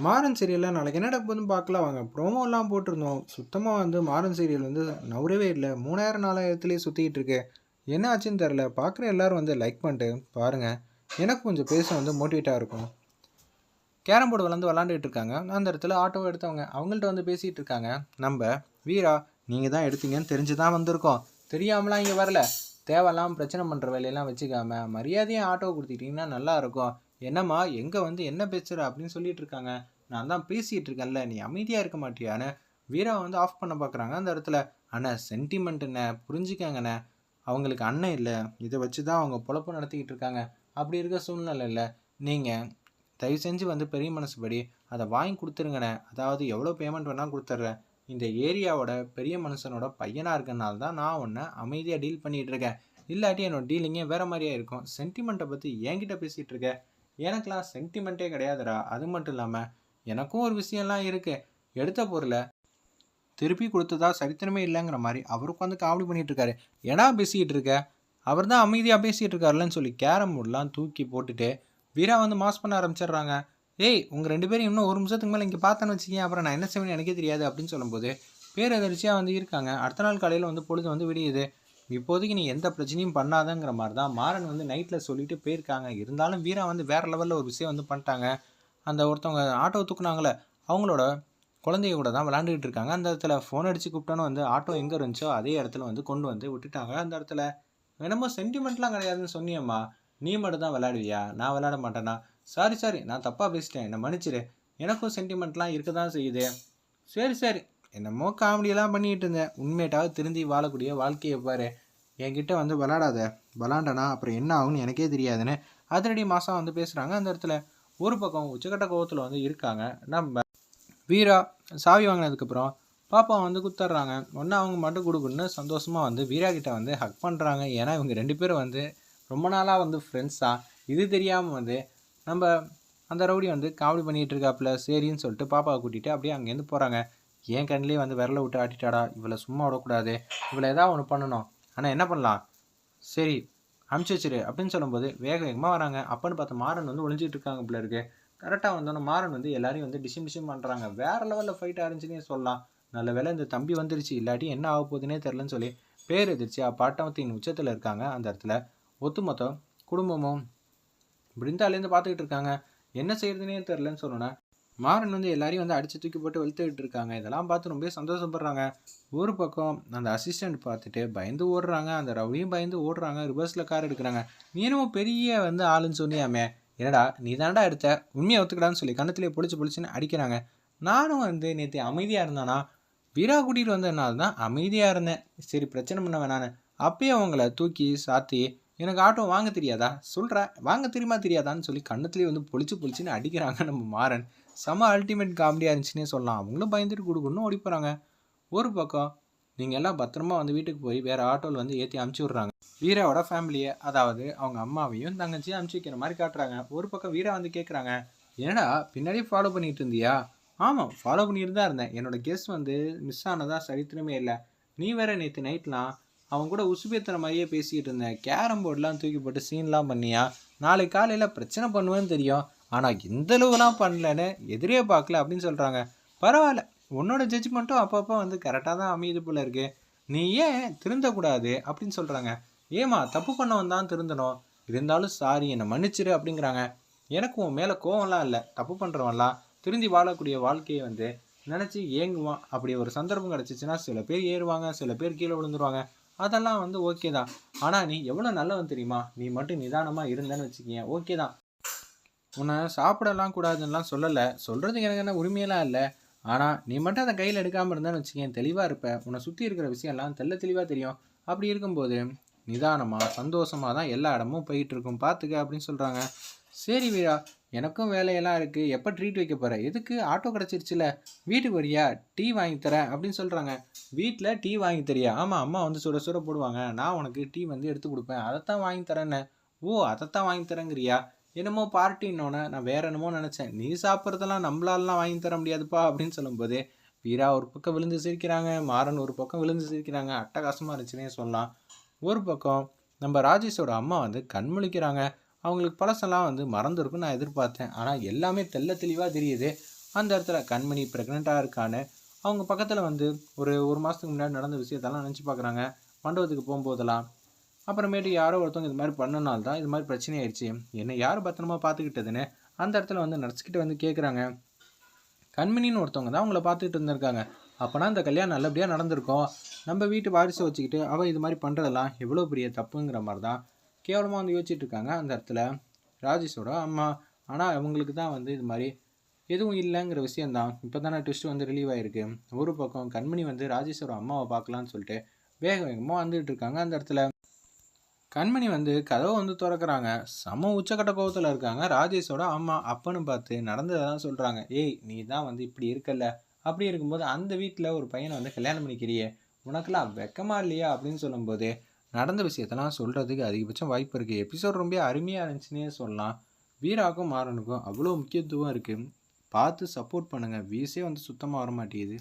மாறன் சீரியல்ல நாளைக்கு என்ன நடக்க போகுதுன்னு பார்க்கலாம் வாங்க. ப்ரோமோலாம் போட்டிருந்தோம். சுத்தமா வந்து மாறன் சீரியல் வந்து நவுறவே இல்ல. 3000 4000த்திலேயே சுத்திட்டு இருக்கு. என்ன ஆச்சுன்னு தெரியல. பார்க்குற எல்லாரும் வந்து லைக் பண்ணிட்டு பாருங்க. எனக்கு கொஞ்சம் பேச வந்து மோட்டிவேட்டா இருக்கும். கேரம் போர்டு வந்து விளாண்டுட்டு இருக்காங்க. அந்த இடத்துல ஆட்டோவை எடுத்தவங்க. அவங்கள்ட்ட வந்து பேசிட்டு இருக்காங்க. நம்ப வீரா நீங்க தான் எடுத்தீங்கன்னு தெரிஞ்சு தான் வந்திருக்கோம். தெரியாமலாம் இங்க வரல. தேவையில்லாம பிரச்சனை பண்ற வேலையெல்லாம் வச்சுக்காம மரியாதையா ஆட்டோவை கொடுத்துட்டீங்கன்னா நல்லா இருக்கும். என்னம்மா எங்க வந்து என்ன பேசுற அப்படின்னு சொல்லிட்டு இருக்காங்க. நான் தான் பேசிட்டு இருக்கேன்ல நீ அமைதியா இருக்க மாட்டியான்னு வீரா வந்து ஆஃப் பண்ண பார்க்குறாங்க அந்த இடத்துல. அண்ணா சென்டிமெண்ட்டுண்ணே புரிஞ்சுக்கங்கண்ணே. அவங்களுக்கு அண்ணன் இல்லை. இதை வச்சு தான் அவங்க பொழப்பு நடத்திக்கிட்டு இருக்காங்க. அப்படி இருக்க சூழ்நிலை இல்லை. நீங்கள் தயவு செஞ்சு வந்து பெரிய மனசுபடி அதை வாங்கி கொடுத்துருங்கண்ணே. அதாவது எவ்வளோ பேமெண்ட் வேணால் கொடுத்துட்றேன். இந்த ஏரியாவோட பெரிய மனுஷனோட பையனாக இருக்கனால தான் நான் ஒன்று அமைதியாக டீல் பண்ணிகிட்டு இருக்கேன். இல்லாட்டி என்னோட டீலிங்கே வேறு மாதிரியே இருக்கும். சென்டிமெண்ட்டை பற்றி என்கிட்ட பேசிகிட்டு இருக்கேன். எனக்கெலாம் சென்டிமெண்ட்டே கிடையாதுடா. அது மட்டும் இல்லாமல் எனக்கும் ஒரு விஷயம்லாம் இருக்குது. எடுத்த பொருளை திருப்பி கொடுத்ததா சரித்திரமே இல்லைங்கிற மாதிரி அவர் உட்காந்து காமெடி பண்ணிகிட்டு இருக்காரு. ஏன்னா பேசிக்கிட்டு இருக்க அவர் தான் அமைதியாக பேசிகிட்டு இருக்காருலன்னு சொல்லி கேரம் போர்டெலாம் தூக்கி போட்டுட்டு வீரா வந்து மாஸ் பண்ண ஆரம்பிச்சிடுறாங்க. ஏய் உங்கள் 2 பேரும் இன்னும் ஒரு நிமிஷத்துக்கு மேலே இங்கே பார்த்தேன்னு வச்சுக்கேன். அப்புறம் நான் என்ன செய்வேன்னு எனக்கே தெரியாது அப்படின்னு சொல்லும்போது பேரதிர்ச்சியாக வந்து இருக்காங்க. அடுத்த நாள் காலையில் வந்து பொழுது வந்து விடியுது. இப்போதைக்கு நீ எந்த பிரச்சனையும் பண்ணாதங்கிற மாதிரி தான் மாறன் வந்து நைட்டில் சொல்லிட்டு போயிருக்காங்க. இருந்தாலும் வீரா வந்து வேறு லெவலில் ஒரு விஷயம் வந்து பண்ணிட்டாங்க. அந்த ஒருத்தவங்க ஆட்டோ தூக்குனாங்களே அவங்களோட குழந்தைய கூட தான் விளாண்டுக்கிட்டு இருக்காங்க. அந்த இடத்துல ஃபோன் அடித்து கூப்பிட்டோன்னு வந்து ஆட்டோ எங்கே இருந்துச்சோ அதே இடத்துல வந்து கொண்டு வந்து விட்டுட்டாங்க. அந்த இடத்துல என்னமோ சென்டிமெண்ட்லாம் கிடையாதுன்னு சொன்னியம்மா. நீ மட்டும் தான் விளையாடுவியா? நான் விளையாட மாட்டேனா? சாரி சாரி நான் தப்பாக பேசிட்டேன். என்னை மன்னிச்சிடு. எனக்கும் சென்டிமெண்ட்லாம் இருக்க தான் செய்யுது. சரி சரி என்னமோ காமெடியெல்லாம் பண்ணிகிட்டு இருந்தேன். உண்மையிட்டாவது திருந்தி வாழக்கூடிய வாழ்க்கையை பாரு. என்கிட்ட வந்து விளாடாத. விளாண்டனா அப்புறம் என்ன ஆகுன்னு எனக்கே தெரியாதுன்னு அதிரடி மாதம் வந்து பேசுகிறாங்க. அந்த இடத்துல ஒரு பக்கம் உச்சக்கட்ட கோவத்தில் வந்து இருக்காங்க நம்ம வீரா. சாவி வாங்கினதுக்கப்புறம் பாப்பா வந்து குத்துட்றாங்க. ஒன்று அவங்க மட்டும் கொடுக்குன்னு சந்தோஷமாக வந்து வீரா கிட்ட வந்து ஹக் பண்ணுறாங்க. ஏன்னா இவங்க 2 பேரும் வந்து ரொம்ப நாளாக வந்து ஃப்ரெண்ட்ஸாக. இது தெரியாமல் வந்து நம்ம அந்த ரவுடி வந்து காமெடி பண்ணிகிட்டு இருக்காப்புல. சரின்னு சொல்லிட்டு பாப்பாவை கூட்டிகிட்டு அப்படியே அங்கேருந்து போகிறாங்க. என் கண்ணிலே வந்து விரலை விட்டு ஆட்டிட்டாடா. இவளை சும்மா விடக்கூடாது. இவளை ஏதாவது ஒன்று பண்ணணும். ஆனால் என்ன பண்ணலாம்? சரி அமுச்சு வச்சிரு அப்படின்னு சொல்லும்போது வேக வேகமாக வராங்க. அப்பன்னு பார்த்த மாறன் வந்து ஒளிஞ்சிட்டு இருக்காங்க போல இருக்கு. கரெக்டாக வந்தோன்னே மாறன் வந்து எல்லாரையும் வந்து டிஷிம் பண்ணுறாங்க. வேறு லெவலில் ஃபைட் ஆரம்பிச்சுன்னே சொல்லலாம். நல்ல வேலை இந்த தம்பி வந்துருச்சு. இல்லாட்டி என்ன ஆக போகுதுன்னே தெரிலன்னு சொல்லி பேர் எதிர்த்து பாட்டத்தின் உச்சத்தில் இருக்காங்க. அந்த இடத்துல ஒத்துமொத்த குடும்பமும் பிருந்தாலேருந்து பார்த்துக்கிட்டு இருக்காங்க. என்ன செய்யறதுனே தெரிலன்னு சொன்னோன்னே மாறன் வந்து எல்லாரையும் வந்து அடித்து தூக்கி போட்டு வெளுத்துக்கிட்டு இருக்காங்க. இதெல்லாம் பார்த்து ரொம்ப சந்தோஷப்படுறாங்க. ஒரு பக்கம் அந்த அசிஸ்டண்ட் பார்த்துட்டு பயந்து ஓடுறாங்க. அந்த ரவுடியும் பயந்து ஓடுறாங்க. ரிவர்ஸில் கார் எடுக்கிறாங்க. நீனும் பெரிய வந்து ஆளுன்னு சொன்னியாமே, என்னடா நீ தாண்டா எடுத்த, உண்மையை ஒத்துக்கடான்னு சொல்லி கண்ணத்திலே பொழிச்சுன்னு அடிக்கிறாங்க. நானும் வந்து நேற்று அமைதியாக இருந்தானா வீரா கூட்டிகிட்டு வந்ததுனால தான் அமைதியாக இருந்தேன். சரி பிரச்சனை பண்ண வேணான்னு அப்பயே அவங்கள தூக்கி சாத்தி எனக்கு ஆட்டோ வாங்க தெரியாதா சொல்கிறேன், வாங்க தெரியுமா தெரியாதான்னு சொல்லி கண்ணத்துலேயே வந்து பொழிச்சுன்னு அடிக்கிறாங்க நம்ம மாறன். செம அல்டிமேட் காமெடியாக இருந்துச்சுன்னே சொல்லலாம். அவங்களும் பயந்துட்டு கொடுக்கணும்னு ஓடி போகிறாங்க. ஒரு பக்கம் நீங்கள் எல்லாம் பத்திரமா வந்து வீட்டுக்கு போய் வேறு ஆட்டோவில் வந்து ஏற்றி அமுச்சு விட்றாங்க. வீராவோட ஃபேமிலியை, அதாவது அவங்க அம்மாவையும் தங்கச்சியும் அமுச்சு வைக்கிற மாதிரி காட்டுறாங்க. ஒரு பக்கம் வீரா வந்து கேட்குறாங்க, என்னடா பின்னாடி ஃபாலோ பண்ணிகிட்டு இருந்தியா? ஆமாம் ஃபாலோ பண்ணிட்டு தான் இருந்தேன். என்னோடய கெஸ்ட் வந்து மிஸ் ஆனதா சரித்திரமே இல்லை. நீ வேற நேற்று நைட்லாம் அவங்க கூட உசுபேத்துற மாதிரியே பேசிக்கிட்டு இருந்தேன். கேரம் போர்டெலாம் தூக்கி போட்டு சீன்லாம் பண்ணியா? நாளைக்கு காலையில் பிரச்சனை பண்ணுவேன்னு தெரியும். ஆனால் இந்தளவுலாம் பண்ணலன்னு எதிரே பார்க்கல அப்படின்னு சொல்கிறாங்க. பரவாயில்ல, உன்னோட ஜட்ஜ்மெண்ட்டும் அப்பப்போ வந்து கரெக்டாக தான் அமையுது போல இருக்கு. நீ ஏன் திருந்தக்கூடாது அப்படின்னு சொல்கிறாங்க. ஏமா தப்பு பண்ணவன் தான் திருந்தணும். இருந்தாலும் சாரி என்னை மன்னிச்சிரு அப்படிங்கிறாங்க. எனக்கு உன் மேலே கோவம்லாம் இல்லை. தப்பு பண்ணுறவன்லாம் திருந்தி வாழக்கூடிய வாழ்க்கையை வந்து நினச்சி ஏங்குவான். அப்படி ஒரு சந்தர்ப்பம் கிடச்சிச்சின்னா சில பேர் ஏறுவாங்க, சில பேர் கீழே விழுந்துருவாங்க. அதெல்லாம் வந்து ஓகே தான். ஆனால் நீ எவ்வளோ நல்லவன் தெரியுமா? நீ மட்டும் நிதானமாக இருந்தேன்னு வச்சுக்கிங்க ஓகே தான். உன்னை சாப்பிடலாம் கூடாதுன்னெலாம் சொல்லலை. சொல்கிறதுக்கு எனக்கு என்ன உரிமையெல்லாம் இல்லை. ஆனால் நீ மட்டும் அதை கையில் எடுக்காமல் இருந்தான்னு வச்சுக்கேன் தெளிவாக இருப்ப. உன்னை சுற்றி இருக்கிற விஷயம்லாம் தெளிவாக தெரியும். அப்படி இருக்கும்போது நிதானமாக சந்தோஷமாக தான் எல்லா இடமும் போயிட்டு இருக்கும். பார்த்துக்க அப்படின்னு சொல்கிறாங்க. சரி வீரா, எனக்கும் வேலையெல்லாம் இருக்குது. எப்போ ட்ரீட் வைக்க போகிற? எதுக்கு ஆட்டோ கிடச்சிருச்சுல, வீட்டுக்கு வரியா? டீ வாங்கி தரேன் அப்படின்னு சொல்கிறாங்க. வீட்டில் டீ வாங்கி தரியா? ஆமாம் அம்மா வந்து சுட சுட போடுவாங்க. நான் உனக்கு டீ வந்து எடுத்து கொடுப்பேன். அதைத்தான் வாங்கி தரேன்னு. ஓ அதைத்தான் வாங்கி தரேங்கிறியா? என்னமோ பார்ட்டின்னொன்னே நான் வேற என்னமோ நினச்சேன். நீ சாப்பிட்றதெல்லாம் நம்மளாலாம் வாங்கி தர முடியாதுப்பா அப்படின்னு சொல்லும்போது வீரா ஒரு பக்கம் விழுந்து சிரிக்கிறாங்க. மாறன் ஒரு பக்கம் விழுந்து சிரிக்கிறாங்க. அட்டகாசமாக இருந்துச்சுன்னே சொல்லலாம். ஒரு பக்கம் நம்ம ராஜேஷோட அம்மா வந்து கண்முழிக்கிறாங்க. அவங்களுக்கு பழசெல்லாம் வந்து மறந்துருக்குன்னு நான் எதிர்பார்த்தேன். ஆனால் எல்லாமே தெளிவாக தெரியுது. அந்த இடத்துல கண்மணி ப்ரெக்னெண்ட்டாக இருக்கான்னு அவங்க பக்கத்தில் வந்து ஒரு மாதத்துக்கு முன்னாடி நடந்த விஷயத்தெல்லாம் நினச்சி பார்க்குறாங்க மண்டபத்துக்கு போகும்போதெல்லாம். அப்புறமேட்டு யாரோ ஒருத்தவங்க இது மாதிரி பண்ணனால தான் இது மாதிரி பிரச்சனை ஆயிடுச்சு. என்னை யார் பத்திரமா பார்த்துக்கிட்டதுன்னு அந்த இடத்துல வந்து நடிச்சுக்கிட்டு வந்து கேட்குறாங்க. கண்மணின்னு ஒருத்தவங்க தான் அவங்கள பார்த்துக்கிட்டு இருந்திருக்காங்க. அப்போனா இந்த கல்யாணம் நல்லபடியாக நடந்திருக்கும். நம்ம வீட்டு வாரிசை வச்சுக்கிட்டு அவள் இது மாதிரி பண்ணுறதெல்லாம் எவ்வளோ பெரிய தப்புங்கிற மாதிரி தான் கேவலமாக வந்து யோசிச்சுட்டு இருக்காங்க அந்த இடத்துல ராஜேஷோட அம்மா. ஆனால் அவங்களுக்கு தான் வந்து இது மாதிரி எதுவும் இல்லைங்கிற விஷயந்தான் இப்போ தானே ட்விஸ்ட் வந்து ரிலீவ் ஆகிருக்கு. ஒரு பக்கம் கண்மணி வந்து ராஜேஷோட அம்மாவை பார்க்கலான்னு சொல்லிட்டு வேக வேகமாக வந்துட்டு இருக்காங்க அந்த இடத்துல. கண்மணி வந்து கதவை வந்து திறக்கிறாங்க. செம உச்சக்கட்ட கோவத்தில் இருக்காங்க ராஜேஷோட அம்மா. அப்பன்னு பார்த்து நடந்ததெல்லாம் சொல்கிறாங்க. ஏய் நீ தான் வந்து இப்படி இருக்கல்ல, அப்படி இருக்கும்போது அந்த வீட்டில் ஒரு பையனை வந்து கல்யாணம் பண்ணிக்கிறியே, உனக்கெல்லாம் வெக்கமா இல்லையா அப்படின்னு சொல்லும்போது நடந்த விஷயத்தெல்லாம் சொல்கிறதுக்கு அதிகபட்சம் வாய்ப்பு இருக்குது. எபிசோட் ரொம்ப அருமையாக இருந்துச்சுன்னே சொல்லலாம். வீராக்கும் மாறனுக்கும் அவ்வளோ முக்கியத்துவம் இருக்குது. பார்த்து சப்போர்ட் பண்ணுங்கள். வீஸே வந்து சுத்தமாக வர மாட்டேங்குது.